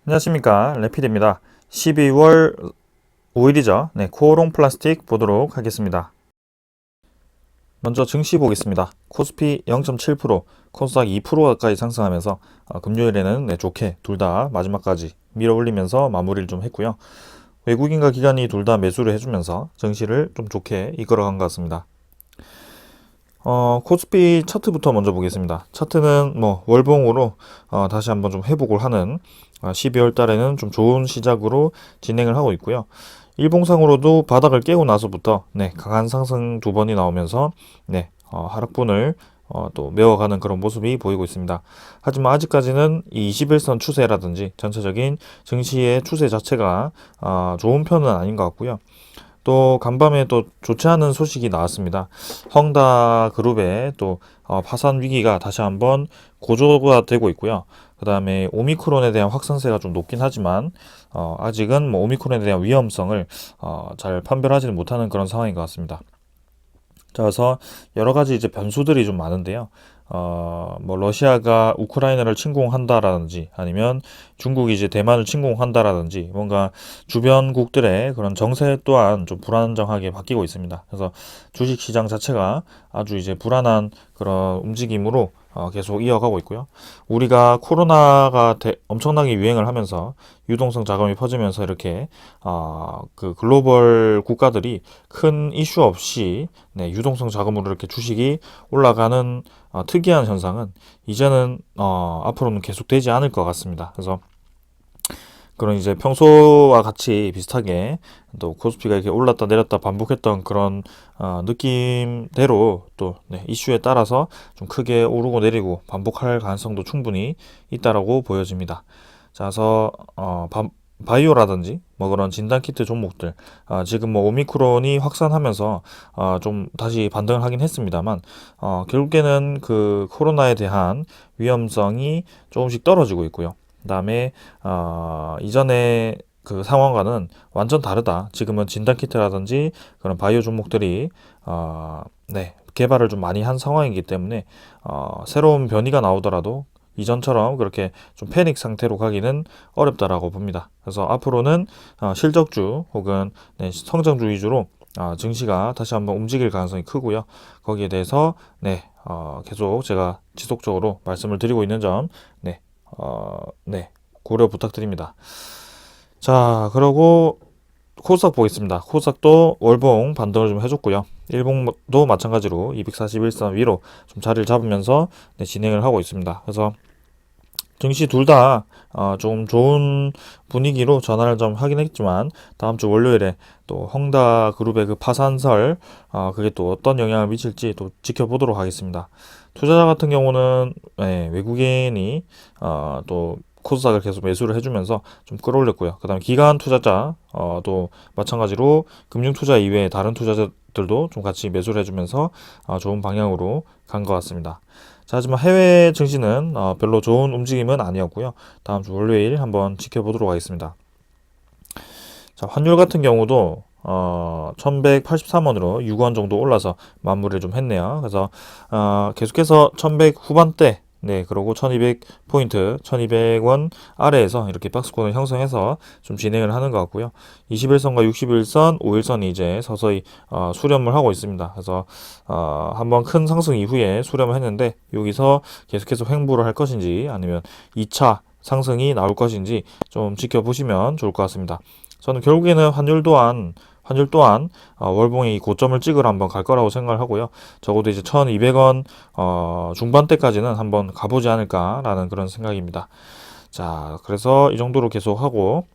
안녕하십니까, 레피드입니다. 12월 5일이죠. 네, 코오롱 플라스틱 보도록 하겠습니다. 먼저 증시 보겠습니다. 코스피 0.7%, 코스닥 2% 가까이 상승하면서 금요일에는 좋게 둘 다 마지막까지 밀어올리면서 마무리를 좀 했고요. 외국인과 기관이 둘 다 매수를 해주면서 증시를 좀 좋게 이끌어간 것 같습니다. 코스피 차트부터 먼저 보겠습니다. 차트는 월봉으로 다시 한번 좀 회복을 하는 12월 달에는 좀 좋은 시작으로 진행을 하고 있고요. 일봉상으로도 바닥을 깨고 나서부터 강한 상승 두 번이 나오면서 하락분을 또 메워가는 그런 모습이 보이고 있습니다. 하지만 아직까지는 이 21선 추세라든지 전체적인 증시의 추세 자체가 좋은 편은 아닌 것 같고요. 또 간밤에 또 좋지 않은 소식이 나왔습니다. 헝다 그룹의 또 파산 위기가 다시 한번 고조가 되고 있고요. 그 다음에 오미크론에 대한 확산세가 좀 높긴 하지만 아직은 오미크론에 대한 위험성을 잘 판별하지는 못하는 그런 상황인 것 같습니다. 자, 그래서 여러 가지 이제 변수들이 좀 많은데요. 러시아가 우크라이나를 침공한다라든지 아니면 중국이 이제 대만을 침공한다라든지 뭔가 주변국들의 그런 정세 또한 좀 불안정하게 바뀌고 있습니다. 그래서 주식 시장 자체가 아주 이제 불안한 그런 움직임으로 계속 이어가고 있고요. 우리가 코로나가 엄청나게 유행을 하면서 유동성 자금이 퍼지면서 이렇게 그 글로벌 국가들이 큰 이슈 없이 유동성 자금으로 이렇게 주식이 올라가는 특이한 현상은 이제는 앞으로는 계속되지 않을 것 같습니다. 그래서 그런 이제 평소와 같이 비슷하게 또 코스피가 이렇게 올랐다 내렸다 반복했던 그런 느낌대로 또 이슈에 따라서 좀 크게 오르고 내리고 반복할 가능성도 충분히 있다라고 보여집니다. 자, 그래서 바이오라든지 그런 진단키트 종목들 지금 오미크론이 확산하면서 좀 다시 반등을 하긴 했습니다만 결국에는 그 코로나에 대한 위험성이 조금씩 떨어지고 있고요. 그다음에 이전에 그 상황과는 완전 다르다. 지금은 진단키트라든지 그런 바이오 종목들이 개발을 좀 많이 한 상황이기 때문에 새로운 변이가 나오더라도 이전처럼 그렇게 좀 패닉 상태로 가기는 어렵다라고 봅니다. 그래서 앞으로는 실적주 혹은 성장주 위주로 증시가 다시 한번 움직일 가능성이 크고요. 거기에 대해서 계속 제가 지속적으로 말씀을 드리고 있는 점 고려 부탁드립니다. 자, 그리고 코스닥 보겠습니다. 코스닥도 월봉 반등을 좀 해줬고요. 일봉도 마찬가지로 241선 위로 좀 자리를 잡으면서 진행을 하고 있습니다. 그래서 증시 둘 다 좀 좋은 분위기로 전환을 좀 하긴 했지만 다음 주 월요일에 또 헝다 그룹의 그 파산설 그게 또 어떤 영향을 미칠지 또 지켜보도록 하겠습니다. 투자자 같은 경우는 외국인이 또 코스닥을 계속 매수를 해주면서 좀 끌어올렸고요. 그다음 기관 투자자 또 마찬가지로 금융 투자 이외에 다른 투자자들도 좀 같이 매수를 해주면서 좋은 방향으로 간 것 같습니다. 자, 하지만 해외 증시는 별로 좋은 움직임은 아니었고요. 다음 주 월요일 한번 지켜보도록 하겠습니다. 자, 환율 같은 경우도 1183원으로 6원 정도 올라서 마무리를 좀 했네요. 그래서 계속해서 1100 후반대 그리고 1200포인트, 1200원 아래에서 이렇게 박스권을 형성해서 좀 진행을 하는 것 같고요. 21선과 61선, 5일선이 이제 서서히 수렴을 하고 있습니다. 그래서 한번 큰 상승 이후에 수렴을 했는데 여기서 계속해서 횡보를 할 것인지 아니면 2차 상승이 나올 것인지 좀 지켜보시면 좋을 것 같습니다. 저는 결국에는 환율 또한 월봉이 고점을 찍으러 한번 갈 거라고 생각을 하고요. 적어도 이제 1200원 중반대까지는 한번 가보지 않을까라는 그런 생각입니다. 자, 그래서 이 정도로 계속 하고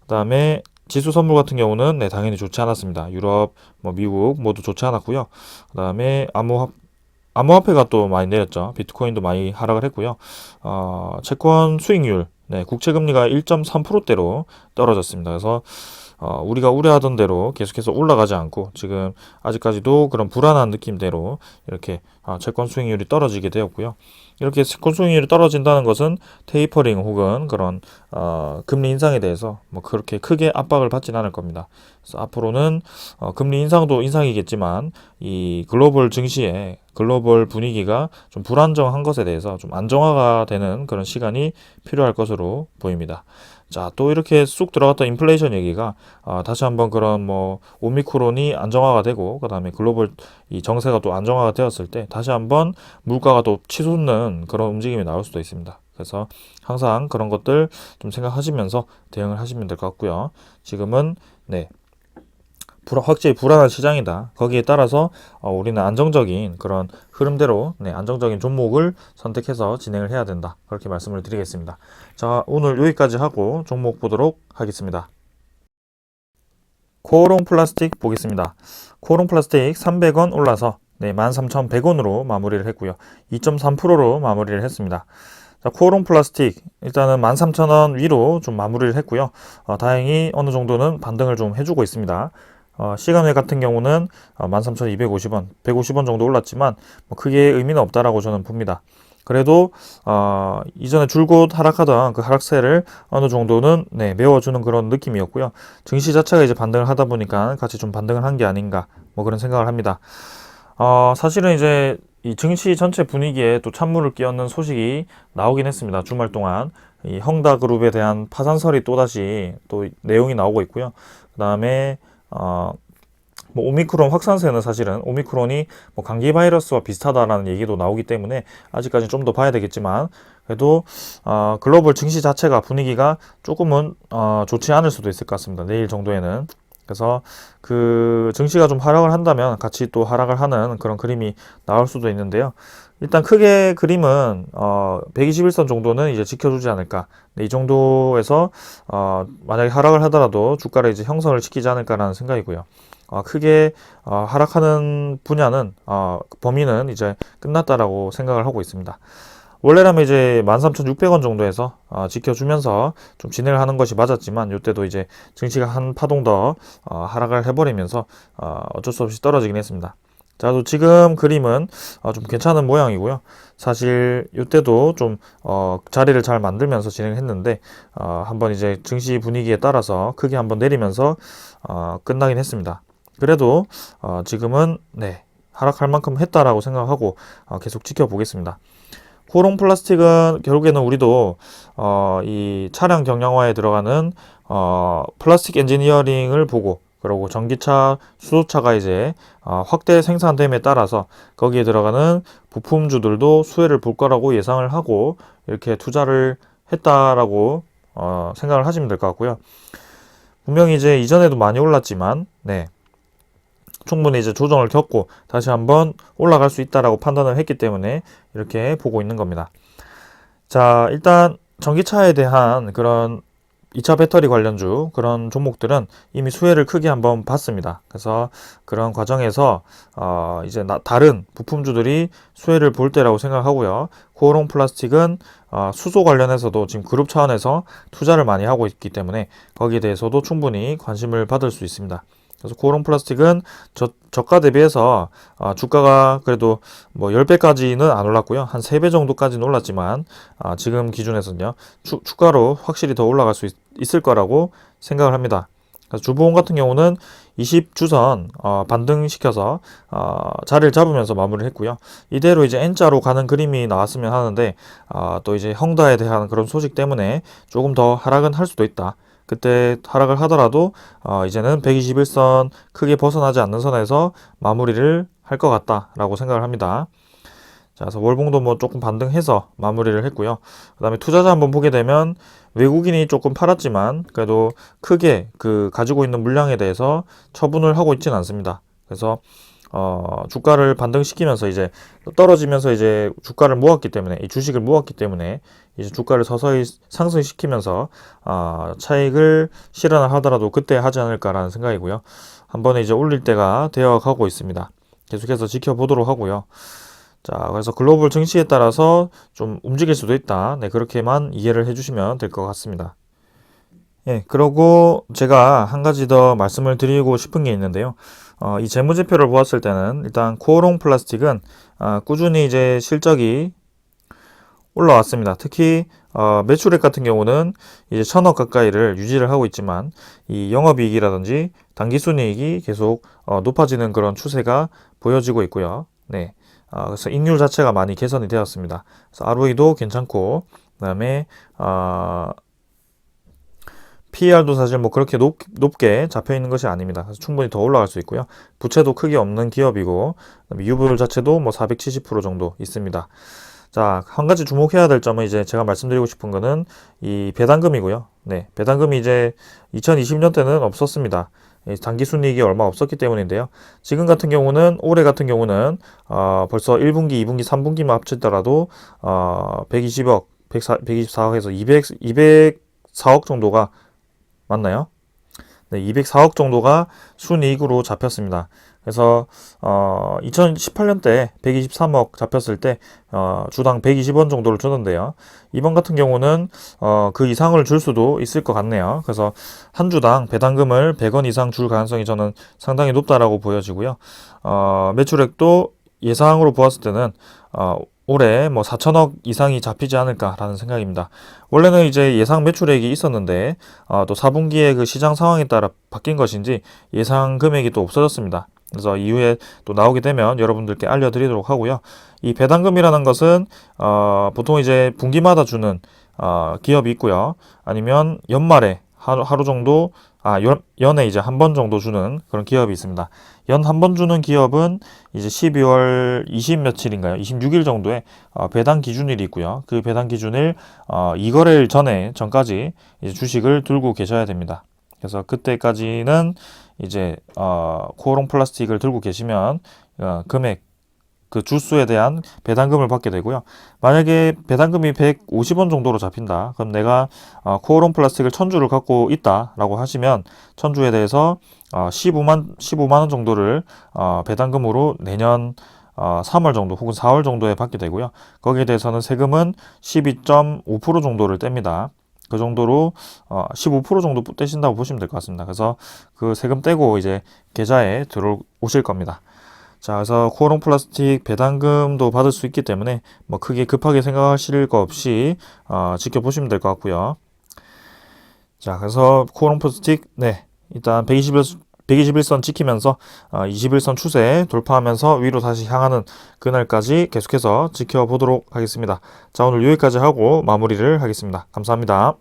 그다음에 지수 선물 같은 경우는 당연히 좋지 않았습니다. 유럽, 미국 모두 좋지 않았고요. 그다음에 암호화폐가 또 많이 내렸죠. 비트코인도 많이 하락을 했고요. 채권 수익률, 국채금리가 1.3%대로 떨어졌습니다. 그래서 우리가 우려하던 대로 계속해서 올라가지 않고 지금 아직까지도 그런 불안한 느낌대로 이렇게 채권 수익률이 떨어지게 되었고요. 이렇게 채권 수익률이 떨어진다는 것은 테이퍼링 혹은 그런 금리 인상에 대해서 그렇게 크게 압박을 받지는 않을 겁니다. 그래서 앞으로는 금리 인상도 인상이겠지만 이 글로벌 증시의 글로벌 분위기가 좀 불안정한 것에 대해서 좀 안정화가 되는 그런 시간이 필요할 것으로 보입니다. 자, 또 이렇게 쑥 들어갔던 인플레이션 얘기가 다시 한번 그런 뭐 오미크론이 안정화가 되고 그다음에 글로벌 이 정세가 또 안정화가 되었을 때 다시 한번 물가가 또 치솟는 그런 움직임이 나올 수도 있습니다. 그래서 항상 그런 것들 좀 생각하시면서 대응을 하시면 될 것 같고요. 지금은 네. 확실히 불안한 시장이다. 거기에 따라서 우리는 안정적인 그런 흐름대로 안정적인 종목을 선택해서 진행을 해야 된다. 그렇게 말씀을 드리겠습니다. 자, 오늘 여기까지 하고 종목 보도록 하겠습니다. 코오롱 플라스틱 보겠습니다. 코오롱 플라스틱 300원 올라서 13,100원으로 마무리를 했고요. 2.3%로 마무리를 했습니다. 자, 코오롱 플라스틱 일단은 13,000원 위로 좀 마무리를 했고요. 다행히 어느 정도는 반등을 좀 해주고 있습니다. 시간외 같은 경우는 13,250원, 150원 정도 올랐지만 뭐 크게 의미는 없다라고 저는 봅니다. 그래도 이전에 줄곧 하락하던 그 하락세를 어느 정도는 메워주는 그런 느낌이었고요. 증시 자체가 이제 반등을 하다 보니까 같이 좀 반등을 한 게 아닌가 뭐 그런 생각을 합니다. 사실은 이제 이 증시 전체 분위기에 또 찬물을 끼얹는 소식이 나오긴 했습니다. 주말 동안 이 헝다그룹에 대한 파산설이 또다시 또 내용이 나오고 있고요. 그 다음에 뭐 오미크론 확산세는 사실은 오미크론이 뭐 감기 바이러스와 비슷하다라는 얘기도 나오기 때문에 아직까지 좀 더 봐야 되겠지만 그래도 글로벌 증시 자체가 분위기가 조금은 좋지 않을 수도 있을 것 같습니다. 내일 정도에는. 그래서 그 증시가 좀 하락을 한다면 같이 또 하락을 하는 그런 그림이 나올 수도 있는데요. 일단 크게 그림은 121선 정도는 이제 지켜주지 않을까. 이 정도에서 만약에 하락을 하더라도 주가를 이제 형성을 시키지 않을까라는 생각이고요. 크게 하락하는 분야는 범위는 이제 끝났다라고 생각을 하고 있습니다. 원래라면 이제 13,600원 정도에서 지켜주면서 좀 진행을 하는 것이 맞았지만 이때도 이제 증시가 한 파동 더 하락을 해버리면서 어쩔 수 없이 떨어지긴 했습니다. 자, 또 지금 그림은 좀 괜찮은 모양이고요. 사실 이때도 좀 자리를 잘 만들면서 진행했는데 한번 이제 증시 분위기에 따라서 크게 한번 내리면서 끝나긴 했습니다. 그래도 지금은 하락할 만큼 했다라고 생각하고 계속 지켜보겠습니다. 코오롱 플라스틱은 결국에는 우리도 이 차량 경량화에 들어가는 플라스틱 엔지니어링을 보고 그리고 전기차, 수소차가 이제 확대 생산됨에 따라서 거기에 들어가는 부품주들도 수혜를 볼 거라고 예상을 하고 이렇게 투자를 했다라고 생각을 하시면 될 것 같고요. 분명히 이제 이전에도 많이 올랐지만 충분히 이제 조정을 겪고 다시 한번 올라갈 수 있다라고 판단을 했기 때문에 이렇게 보고 있는 겁니다. 자, 일단 전기차에 대한 그런 2차 배터리 관련주 그런 종목들은 이미 수혜를 크게 한번 봤습니다. 그래서 그런 과정에서 이제 다른 부품주들이 수혜를 볼 때라고 생각하고요. 코오롱 플라스틱은 수소 관련해서도 지금 그룹 차원에서 투자를 많이 하고 있기 때문에 거기에 대해서도 충분히 관심을 받을 수 있습니다. 그래서 코오롱 플라스틱은 저가 대비해서 주가가 그래도 뭐 10배까지는 안 올랐고요. 한 3배 정도까지는 올랐지만 지금 기준에서는요. 추가로 확실히 더 올라갈 수 있을 거라고 생각을 합니다. 그래서 주보험 같은 경우는 20주선 반등시켜서 자리를 잡으면서 마무리를 했고요. 이대로 이제 N자로 가는 그림이 나왔으면 하는데 또 이제 헝다에 대한 그런 소식 때문에 조금 더 하락은 할 수도 있다. 그때 하락을 하더라도 이제는 121선 크게 벗어나지 않는 선에서 마무리를 할 것 같다라고 생각을 합니다. 자, 그래서 월봉도 뭐 조금 반등해서 마무리를 했고요. 그 다음에 투자자 한번 보게 되면 외국인이 조금 팔았지만 그래도 크게 그 가지고 있는 물량에 대해서 처분을 하고 있지는 않습니다. 그래서 주가를 반등시키면서 이제 떨어지면서 이제 주가를 모았기 때문에 이 주식을 모았기 때문에 이제 주가를 서서히 상승시키면서 차익을 실현을 하더라도 그때 하지 않을까라는 생각이고요. 한 번에 이제 올릴 때가 되어 가고 있습니다. 계속해서 지켜보도록 하고요. 자, 그래서 글로벌 증시에 따라서 좀 움직일 수도 있다. 그렇게만 이해를 해주시면 될 것 같습니다. 예, 그리고 제가 한 가지 더 말씀을 드리고 싶은 게 있는데요. 이 재무제표를 보았을 때는 일단 코오롱 플라스틱은 꾸준히 이제 실적이 올라왔습니다. 특히 매출액 같은 경우는 이제 1,000억 가까이를 유지를 하고 있지만 이 영업이익이라든지 당기순이익이 계속 높아지는 그런 추세가 보여지고 있고요. 그래서 익률 자체가 많이 개선이 되었습니다. 그래서 ROE도 괜찮고 그다음에 PER도 사실 뭐 그렇게 높게 잡혀 있는 것이 아닙니다. 그래서 충분히 더 올라갈 수 있고요. 부채도 크게 없는 기업이고, 그다음에 유보율 자체도 뭐 470% 정도 있습니다. 자, 한 가지 주목해야 될 점은 이제 제가 말씀드리고 싶은 거는 이 배당금이고요. 네, 배당금이 이제 2020년 때는 없었습니다. 단기 순이익이 얼마 없었기 때문인데요. 지금 같은 경우는 올해 같은 경우는 벌써 1분기, 2분기, 3분기만 합치더라도 120억, 124억에서 204억 정도가 맞나요? 네, 204억 정도가 순이익으로 잡혔습니다. 그래서 2018년 때 123억 잡혔을 때 주당 120원 정도를 줬는데요. 이번 같은 경우는 그 이상을 줄 수도 있을 것 같네요. 그래서 한 주당 배당금을 100원 이상 줄 가능성이 저는 상당히 높다라고 보여지고요. 매출액도 예상으로 보았을 때는 올해 뭐 4천억 이상이 잡히지 않을까라는 생각입니다. 원래는 이제 예상 매출액이 있었는데 또 4분기에 그 시장 상황에 따라 바뀐 것인지 예상 금액이 또 없어졌습니다. 그래서 이후에 또 나오게 되면 여러분들께 알려드리도록 하고요. 이 배당금이라는 것은 보통 이제 분기마다 주는 기업이 있고요. 아니면 연말에 하루 정도 연에 이제 한 번 정도 주는 그런 기업이 있습니다. 연 한 번 주는 기업은 이제 12월 20 며칠인가요? 26일 정도에 배당 기준일이 있고요. 그 배당 기준일 이거래일 전까지 이제 주식을 들고 계셔야 됩니다. 그래서 그때까지는 이제 코오롱 플라스틱을 들고 계시면 금액 그 주수에 대한 배당금을 받게 되고요. 만약에 배당금이 150원 정도로 잡힌다. 그럼 내가 코오롱 플라스틱을 1000주를 갖고 있다라고 하시면 1000주에 대해서 15만 원 정도를 배당금으로 내년 3월 정도 혹은 4월 정도에 받게 되고요. 거기에 대해서는 세금은 12.5% 정도를 뗍니다. 그 정도로 15% 정도 떼신다고 보시면 될 것 같습니다. 그래서 그 세금 떼고 이제 계좌에 들어오실 겁니다. 자, 그래서 코오롱 플라스틱 배당금도 받을 수 있기 때문에 뭐 크게 급하게 생각하실 거 없이 지켜보시면 될 것 같고요. 자, 그래서 코오롱 플라스틱 네, 일단 121선 지키면서 21선 추세 돌파하면서 위로 다시 향하는 그날까지 계속해서 지켜보도록 하겠습니다. 자, 오늘 여기까지 하고 마무리를 하겠습니다. 감사합니다.